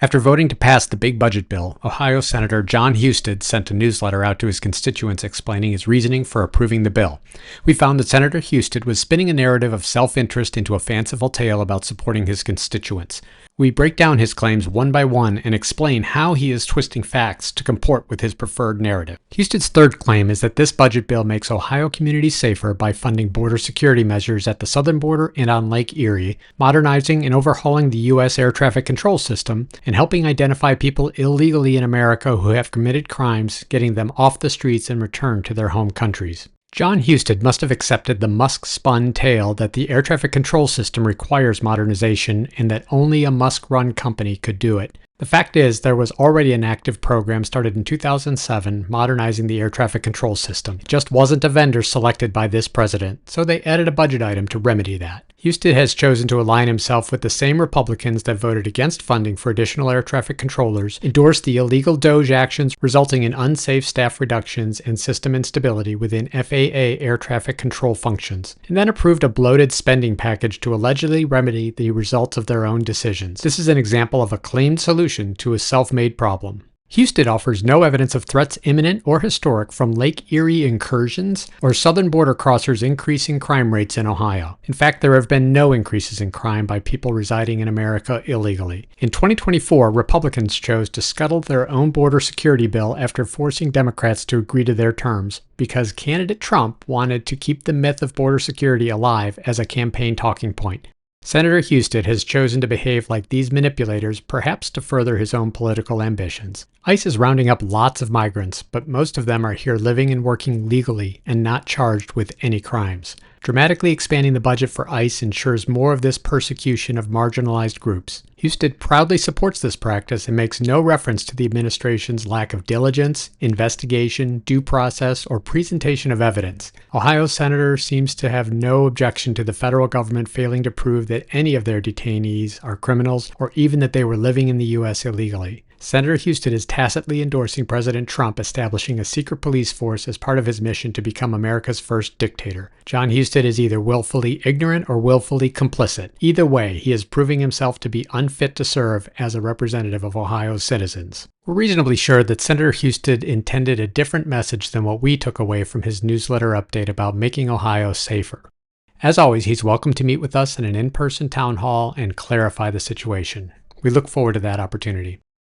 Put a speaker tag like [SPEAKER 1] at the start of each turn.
[SPEAKER 1] After voting to pass the big budget bill, Ohio Senator John Husted sent a newsletter out to his constituents explaining his reasoning for approving the bill. We found that Senator Husted was spinning a narrative of self-interest into a fanciful tale about supporting his constituents. We break down his claims one by one and explain how he is twisting facts to comport with his preferred narrative. Husted's third claim is that this budget bill makes Ohio communities safer by funding border security measures at the southern border and on Lake Erie, modernizing and overhauling the U.S. air traffic control system, and helping identify people illegally in America who have committed crimes, getting them off the streets and returned to their home countries. John Husted must have accepted the Musk-spun tale that the air traffic control system requires modernization and that only a Musk-run company could do it. The fact is, there was already an active program started in 2007 modernizing the air traffic control system. It just wasn't a vendor selected by this president, so they added a budget item to remedy that. Husted has chosen to align himself with the same Republicans that voted against funding for additional air traffic controllers, endorsed the illegal DOJ actions resulting in unsafe staff reductions and system instability within FAA air traffic control functions, and then approved a bloated spending package to allegedly remedy the results of their own decisions. This is an example of a claimed solution to a self-made problem. Husted offers no evidence of threats imminent or historic from Lake Erie incursions or southern border crossers increasing crime rates in Ohio. In fact, there have been no increases in crime by people residing in America illegally. In 2024, Republicans chose to scuttle their own border security bill after forcing Democrats to agree to their terms, because candidate Trump wanted to keep the myth of border security alive as a campaign talking point. Senator Husted has chosen to behave like these manipulators, perhaps to further his own political ambitions. ICE is rounding up lots of migrants, but most of them are here living and working legally and not charged with any crimes. Dramatically expanding the budget for ICE ensures more of this persecution of marginalized groups. Husted proudly supports this practice and makes no reference to the administration's lack of diligence, investigation, due process, or presentation of evidence. Ohio Senator seems to have no objection to the federal government failing to prove that any of their detainees are criminals or even that they were living in the U.S. illegally. Senator Husted is tacitly endorsing President Trump establishing a secret police force as part of his mission to become America's first dictator. John Husted is either willfully ignorant or willfully complicit. Either way, he is proving himself to be unfit to serve as a representative of Ohio's citizens. We're reasonably sure that Senator Husted intended a different message than what we took away from his newsletter update about making Ohio safer. As always, he's welcome to meet with us in an in-person town hall and clarify the situation. We look forward to that opportunity.